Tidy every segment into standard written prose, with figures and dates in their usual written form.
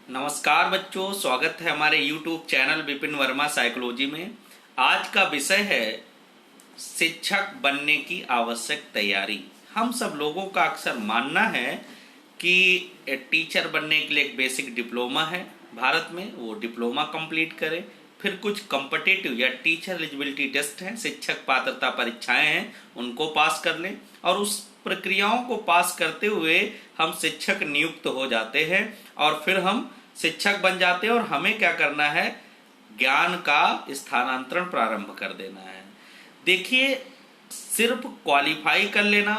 नमस्कार बच्चों, स्वागत है हमारे YouTube channel Vipin Verma psychology में। आज का विषय है शिक्षक बनने की आवश्यक तैयारी। हम सब लोगों का अक्सर मानना है कि टीचर बनने के लिए एक बेसिक डिप्लोमा है भारत में, वो डिप्लोमा कंप्लीट करें, फिर कुछ कॉम्पिटिटिव या टीचर एलिजिबिलिटी टेस्ट हैं, शिक्षक पात्रता परीक्षाएं हैं, उनको पास कर लें और उस प्रक्रियाओं को पास करते हुए हम शिक्षक नियुक्त हो जाते हैं और फिर हम शिक्षक बन जाते हैं और हमें क्या करना है, ज्ञान का स्थानांतरण प्रारंभ कर देना है। देखिए, सिर्फ क्वालिफाई कर लेना,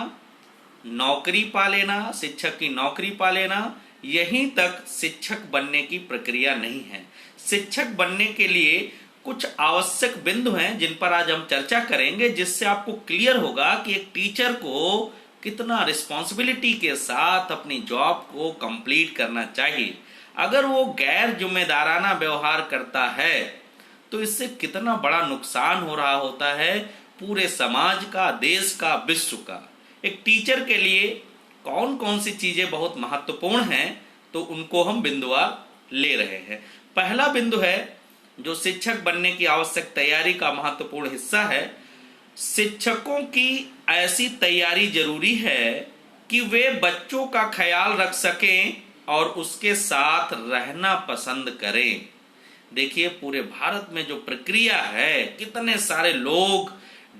नौकरी पा लेना, शिक्षक की नौकरी पा लेना, यहीं तक शिक्षक बनने की प्रक्रिया नहीं है। शिक्षक बनने के लिए कुछ आवश्यक बिंदु हैं जिन पर आज हम चर्चा करेंगे, जिससे आपको क्लियर होगा कि एक टीचर को कितना रिस्पॉन्सिबिलिटी के साथ अपनी जॉब को कंप्लीट करना चाहिए। अगर वो गैर जिम्मेदाराना व्यवहार करता है तो इससे कितना बड़ा नुकसान हो रहा होता है पूरे समाज का, देश का, विश्व का। एक टीचर के लिए कौन कौन सी चीजें बहुत महत्वपूर्ण हैं, तो उनको हम बिंदुवार ले रहे हैं। पहला बिंदु है जो शिक्षक बनने की आवश्यक तैयारी का महत्वपूर्ण हिस्सा है। शिक्षकों की ऐसी तैयारी जरूरी है कि वे बच्चों का ख्याल रख सकें और उसके साथ रहना पसंद करें। देखिए, पूरे भारत में जो प्रक्रिया है, कितने सारे लोग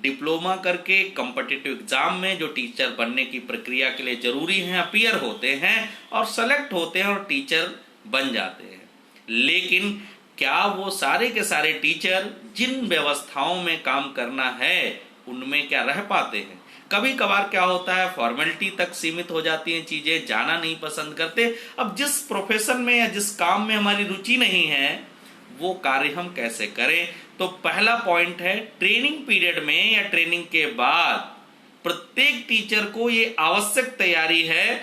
डिप्लोमा करके कॉम्पिटिटिव एग्जाम में जो टीचर बनने की प्रक्रिया के लिए जरूरी हैं अपीयर होते हैं और सेलेक्ट होते हैं और टीचर बन जाते हैं। लेकिन क्या वो सारे के सारे टीचर जिन व्यवस्थाओं में काम करना है उनमें क्या रह पाते हैं? कभी कभार क्या होता है, फॉर्मेलिटी तक सीमित हो जाती हैं चीजें, जाना नहीं पसंद करते। अब जिस प्रोफेशन में या जिस काम में हमारी रुचि नहीं है वो कार्य हम कैसे करें? तो पहला पॉइंट है, ट्रेनिंग पीरियड में या ट्रेनिंग के बाद प्रत्येक टीचर को ये आवश्यक तैयारी है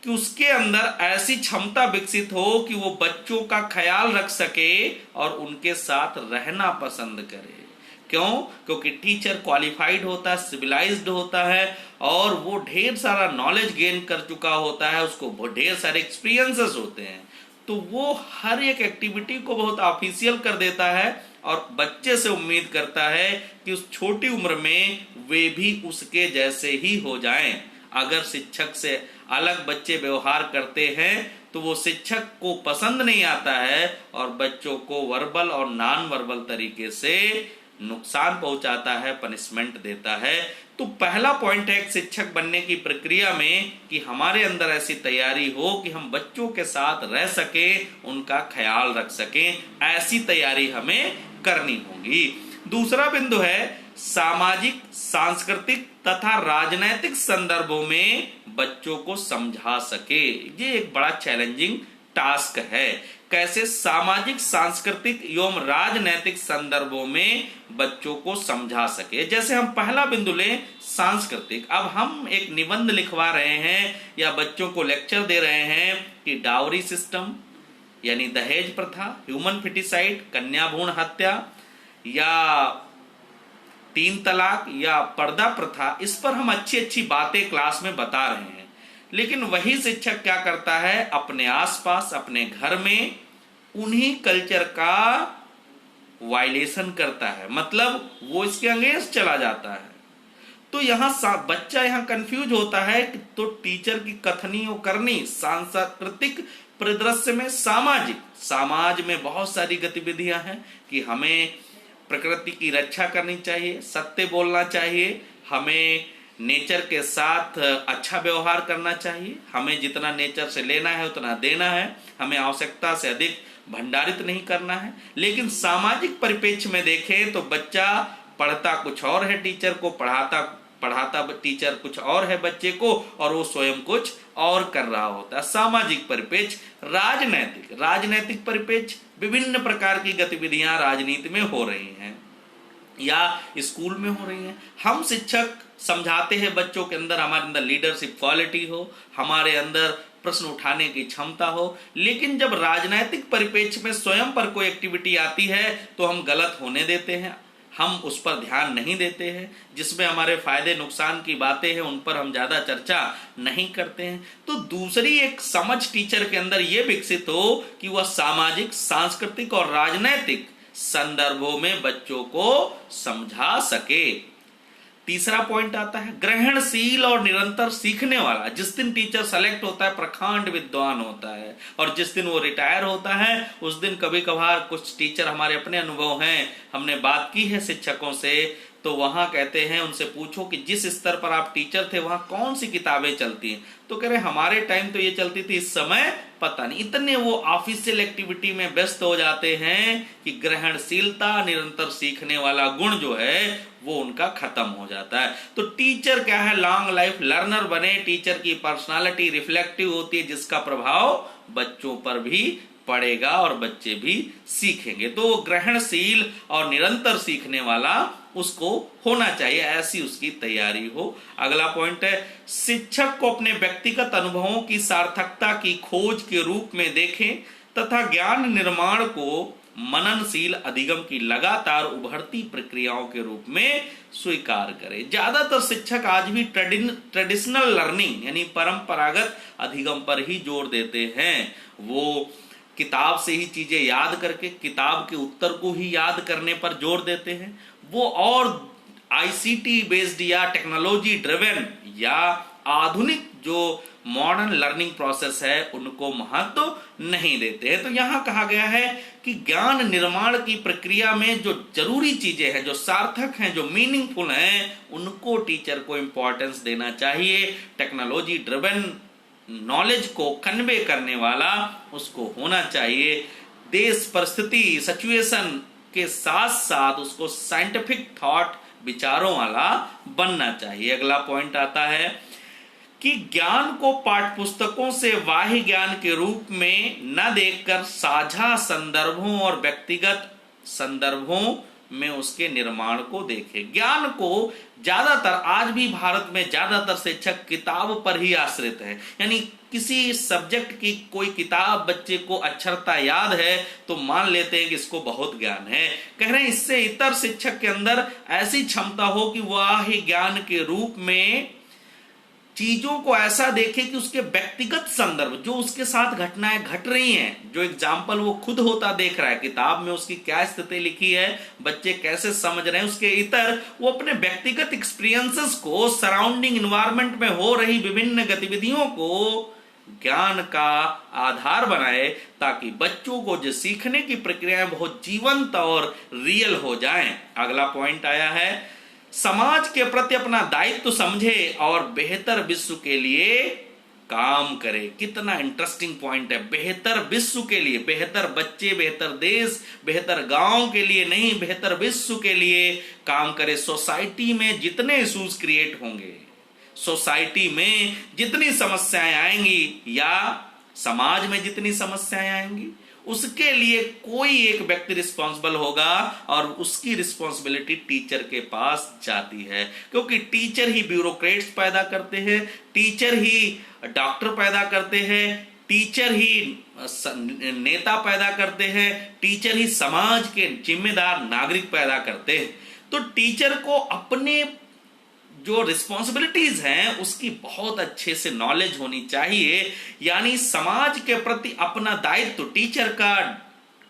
कि उसके अंदर ऐसी क्षमता विकसित हो कि वो बच्चों का ख्याल रख सके और उनके साथ रहना पसंद करे। क्यों? क्योंकि टीचर क्वालिफाइड होता है, सिविलाइज्ड होता है और वो ढेर सारा नॉलेज गेन कर चुका होता है, उसको ढेर सारे एक्सपीरियंसेस होते हैं, तो वो हर एक एक्टिविटी को बहुत ऑफिशियल कर देता है और बच्चे से उम्मीद करता है कि उस छोटी उम्र में वे भी उसके जैसे ही हो जाएं। अगर शिक्षक से अलग बच्चे व्यवहार करते हैं तो वो शिक्षक को पसंद नहीं आता है और बच्चों को वर्बल और नॉन वर्बल तरीके से नुकसान पहुंचाता है, पनिशमेंट देता है। तो पहला पॉइंट है शिक्षक बनने की प्रक्रिया में कि हमारे अंदर ऐसी तैयारी हो कि हम बच्चों के साथ रह सकें, उनका ख्याल रख सकें, ऐसी तैयारी हमें करनी होगी। दूसरा बिंदु है सामाजिक, सांस्कृतिक तथा राजनैतिक संदर्भों में बच्चों को समझा सके। ये एक बड़ा चैलेंजिंग टास्क है। कैसे सामाजिक, सांस्कृतिक एवं राजनैतिक संदर्भों में बच्चों को समझा सके। जैसे हम पहला बिंदु लें सांस्कृतिक। अब हम एक निबंध लिखवा रहे हैं या बच्चों को लेक्चर दे रहे हैं कि डाउरी सिस्टम यानी दहेज प्रथा, ह्यूमन फिटिसाइड, कन्या भ्रूण हत्या या 3 तलाक या पर्दा प्रथा, इस पर हम अच्छी अच्छी बातें क्लास में बता रहे हैं। लेकिन वही शिक्षक क्या करता है, अपने आसपास, अपने घर में उन्हीं कल्चर का वायलेशन करता है, मतलब वो इसके अगेंस्ट चला जाता है। तो यहाँ बच्चा यहाँ कंफ्यूज होता है कि तो टीचर की कथनी और करनी सांस्कृतिक परिदृश्य में सामाजिक, समाज में बहुत सारी गतिविधियां हैं कि हमें प्रकृति की रक्षा करनी चाहिए, सत्य बोलना चाहिए, हमें नेचर के साथ अच्छा व्यवहार करना चाहिए, हमें जितना नेचर से लेना है उतना देना है, हमें आवश्यकता से अधिक भंडारित नहीं करना है। लेकिन सामाजिक परिप्रेक्ष्य में देखें तो बच्चा पढ़ता कुछ और है, टीचर को पढ़ाता टीचर कुछ और है बच्चे को, और वो स्वयं कुछ और कर रहा होता है। सामाजिक परिप्रेक्ष्य, राजनैतिक परिप्रेक्ष्य, विभिन्न प्रकार की गतिविधियां राजनीति में हो रही हैं या स्कूल में हो रही हैं। हम शिक्षक समझाते हैं बच्चों के अंदर, हमारे अंदर लीडरशिप क्वालिटी हो, हमारे अंदर प्रश्न उठाने की क्षमता हो, लेकिन जब राजनीतिक परिप्रेक्ष्य में स्वयं पर कोई एक्टिविटी आती है तो हम गलत होने देते हैं। हम उस पर ध्यान नहीं देते हैं, जिसमें हमारे फायदे नुकसान की बातें हैं उन पर हम ज्यादा चर्चा नहीं करते हैं। तो दूसरी एक समझ टीचर के अंदर यह विकसित हो कि वह सामाजिक, सांस्कृतिक और राजनैतिक संदर्भों में बच्चों को समझा सके। तीसरा पॉइंट आता है ग्रहणशील और निरंतर सीखने वाला। जिस दिन टीचर सेलेक्ट होता है प्रखंड विद्वान होता है, और जिस दिन वो रिटायर होता है उस दिन कभी कभार कुछ टीचर, हमारे अपने अनुभव हैं, हमने बात की है शिक्षकों से, तो वहां कहते हैं उनसे पूछो कि जिस स्तर पर आप टीचर थे वहां कौन सी किताबें चलती हैं, तो कह रहे हमारे टाइम तो ये चलती थी, इस समय पता नहीं। इतने वो ऑफिशियल एक्टिविटी में व्यस्त हो जाते हैं कि ग्रहणशीलता, निरंतर सीखने वाला गुण जो है वो उनका खत्म हो जाता है। तो टीचर क्या है, लॉन्ग लाइफ लर्नर बने। टीचर की पर्सनालिटी रिफ्लेक्टिव होती है, जिसका प्रभाव बच्चों पर भी पड़ेगा और बच्चे भी सीखेंगे। तो ग्रहणशील और निरंतर सीखने वाला उसको होना चाहिए, ऐसी उसकी तैयारी हो। अगला पॉइंट है शिक्षक को अपने व्यक्तिगत अनुभवों की सार्थकता की खोज के रूप में देखें तथा ज्ञान निर्माण को मननशील अधिगम की लगातार उभरती प्रक्रियाओं के रूप में स्वीकार करें। ज्यादातर शिक्षक आज भी ट्रेडिशनल लर्निंग यानी परंपरागत अधिगम पर ही जोर देते हैं। वो किताब से ही चीजें याद करके किताब के उत्तर को ही याद करने पर जोर देते हैं। वो और आईसीटी बेस्ड या टेक्नोलॉजी ड्रिवन या आधुनिक जो मॉडर्न लर्निंग प्रोसेस है उनको महत्व नहीं देते हैं। तो यहां कहा गया है कि ज्ञान निर्माण की प्रक्रिया में जो जरूरी चीजें हैं, जो सार्थक हैं, जो मीनिंगफुल हैं, उनको टीचर को इंपॉर्टेंस देना चाहिए। टेक्नोलॉजी ड्रिवन नॉलेज को कन्वे करने वाला उसको होना चाहिए। देश परिस्थिति सिचुएशन के साथ साथ उसको साइंटिफिक थॉट, विचारों वाला बनना चाहिए। अगला पॉइंट आता है कि ज्ञान को पाठ्यपुस्तकों से बाह्य ज्ञान के रूप में न देखकर साझा संदर्भों और व्यक्तिगत संदर्भों में उसके निर्माण को देखें। ज्ञान को ज्यादातर आज भी भारत में ज्यादातर शिक्षक किताब पर ही आश्रित है, यानी किसी सब्जेक्ट की कोई किताब बच्चे को अक्षरता याद है तो मान लेते हैं कि इसको बहुत ज्ञान है। कह रहे हैं इससे इतर शिक्षक के अंदर ऐसी क्षमता हो कि वह ही ज्ञान के रूप में चीजों को ऐसा देखे कि उसके व्यक्तिगत संदर्भ, जो उसके साथ घटनाएं घट रही हैं, जो एग्जाम्पल वो खुद होता देख रहा है, किताब में उसकी क्या स्थिति लिखी है, बच्चे कैसे समझ रहे हैं, उसके इतर वो अपने व्यक्तिगत एक्सपीरियंसेस को, सराउंडिंग इन्वायरमेंट में हो रही विभिन्न गतिविधियों को ज्ञान का आधार बनाए, ताकि बच्चों को जो सीखने की प्रक्रियाएं बहुत जीवंत और रियल हो जाएं। अगला पॉइंट आया है समाज के प्रति अपना दायित्व समझे और बेहतर विश्व के लिए काम करे। कितना इंटरेस्टिंग पॉइंट है, बेहतर विश्व के लिए, बेहतर बच्चे, बेहतर देश, बेहतर गांव के लिए नहीं, बेहतर विश्व के लिए काम करे। सोसाइटी में जितने इश्यूज क्रिएट होंगे, सोसाइटी में जितनी समस्याएं आएंगी या समाज में जितनी समस्याएं आएंगी, उसके लिए कोई एक व्यक्ति रिस्पॉन्सिबल होगा और उसकी रिस्पॉन्सिबिलिटी टीचर के पास जाती है, क्योंकि टीचर ही ब्यूरोक्रेट्स पैदा करते हैं, टीचर ही डॉक्टर पैदा करते हैं, टीचर ही नेता पैदा करते हैं, टीचर ही समाज के जिम्मेदार नागरिक पैदा करते हैं। तो टीचर को अपने जो रिस्पॉन्सिबिलिटीज हैं उसकी बहुत अच्छे से नॉलेज होनी चाहिए, यानी समाज के प्रति अपना दायित्व, टीचर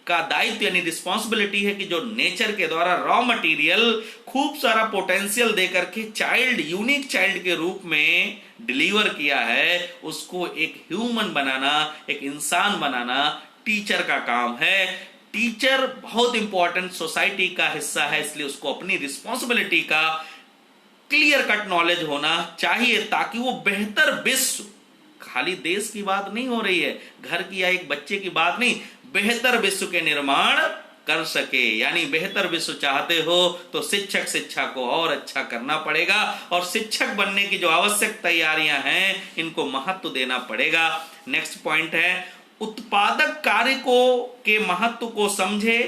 का दायित्व यानी रिस्पॉन्सिबिलिटी है कि जो नेचर के द्वारा रॉ मटेरियल खूब सारा पोटेंशियल देकर के चाइल्ड, यूनिक चाइल्ड के रूप में डिलीवर किया है, उसको एक ह्यूमन बनाना, एक इंसान बनाना टीचर का काम है। टीचर बहुत इंपॉर्टेंट सोसाइटी का हिस्सा है, इसलिए उसको अपनी रिस्पॉन्सिबिलिटी का क्लियर कट नॉलेज होना चाहिए, ताकि वो बेहतर विश्व, खाली देश की बात नहीं हो रही है, घर की या एक बच्चे की बात नहीं, बेहतर विश्व के निर्माण कर सके। यानी बेहतर विश्व चाहते हो तो शिक्षक शिक्षा को और अच्छा करना पड़ेगा, और शिक्षक बनने की जो आवश्यक तैयारियां हैं इनको महत्व देना पड़ेगा। नेक्स्ट पॉइंट है उत्पादक कार्य को के महत्व को समझे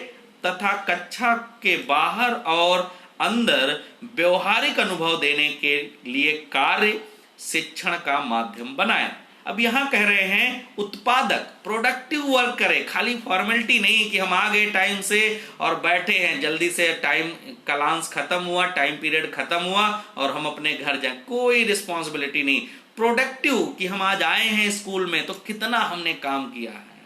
तथा कक्षा के बाहर और अंदर व्यवहारिक अनुभव देने के लिए कार्य शिक्षण का माध्यम बनाएं। अब यहाँ कह रहे हैं उत्पादक, प्रोडक्टिव वर्क करे, खाली फॉर्मेलिटी नहीं कि हम आ गए टाइम से और बैठे हैं, जल्दी से टाइम क्लास खत्म हुआ, टाइम पीरियड खत्म हुआ और हम अपने घर जाए, कोई रिस्पॉन्सिबिलिटी नहीं। प्रोडक्टिव कि हम आज आए हैं स्कूल में तो कितना हमने काम किया है,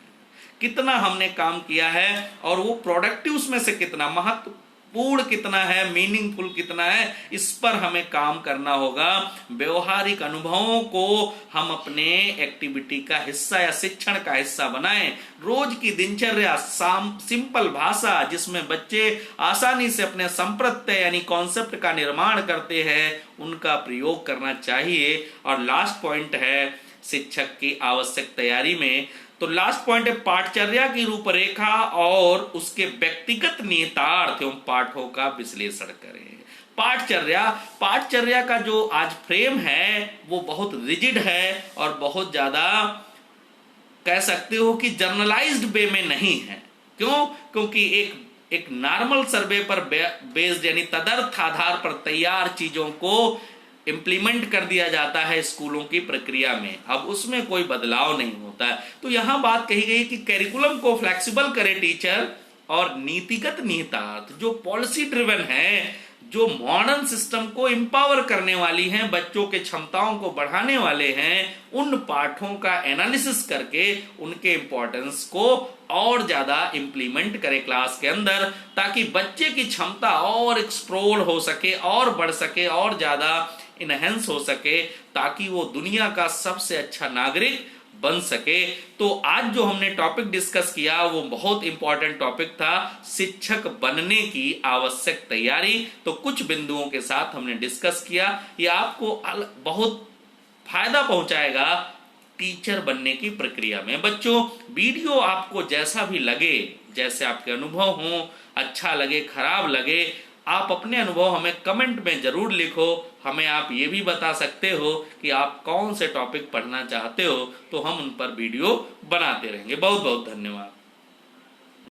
कितना हमने काम किया है और वो प्रोडक्टिव उसमें से कितना महत्वपूर्ण कितना है, मीनिंगफुल कितना है, इस पर हमें काम करना होगा। व्यवहारिक अनुभवों को हम अपने एक्टिविटी का हिस्सा या शिक्षण का हिस्सा बनाएं। रोज की दिनचर्या, सिंपल भाषा जिसमें बच्चे आसानी से अपने संप्रत्यय यानी कॉन्सेप्ट का निर्माण करते हैं, उनका प्रयोग करना चाहिए। और लास्ट पॉइंट है शिक्षक की आवश्यक तैयारी में, तो लास्ट पॉइंट है पाठचर्या की रूपरेखा और उसके व्यक्तिगत निहितार्थ एवं पाठों का विश्लेषण करें। पाठचर्या का जो आज फ्रेम है वो बहुत रिजिड है और बहुत ज्यादा कह सकते हो कि जर्नलाइज्ड वे में नहीं है। क्यों? क्योंकि एक नॉर्मल सर्वे पर बेस्ड यानी तदर्थ आधार पर तैयार चीजों को इंप्लीमेंट कर दिया जाता है स्कूलों की प्रक्रिया में, अब उसमें कोई बदलाव नहीं होता है। तो यहां बात कही गई कि करिकुलम को फ्लेक्सिबल करे टीचर और नीतिगत निहितार्थ जो पॉलिसी ड्रिवन है, जो मॉडर्न सिस्टम को एम्पावर करने वाली हैं, बच्चों के क्षमताओं को बढ़ाने वाले हैं, उन पाठों का एनालिसिस करके उनके इंपॉर्टेंस को और ज्यादा इंप्लीमेंट करे क्लास के अंदर, ताकि बच्चे की क्षमता और एक्सप्लोर हो सके और बढ़ सके और ज्यादा इनहेंस हो सके, ताकि वो दुनिया का सबसे अच्छा नागरिक बन सके। तो आज जो हमने टॉपिक डिस्कस किया वो बहुत इंपॉर्टेंट टॉपिक था, शिक्षक बनने की आवश्यक तैयारी। तो कुछ बिंदुओं के साथ हमने डिस्कस किया, ये आपको बहुत फायदा पहुंचाएगा टीचर बनने की प्रक्रिया में। बच्चों, वीडियो आपको जैसा भी लगे, जैसे आपके अनुभव हो, अच्छा लगे खराब लगे, आप अपने अनुभव हमें कमेंट में जरूर लिखो। हमें आप ये भी बता सकते हो कि आप कौन से टॉपिक पढ़ना चाहते हो, तो हम उन पर वीडियो बनाते रहेंगे। बहुत बहुत धन्यवाद।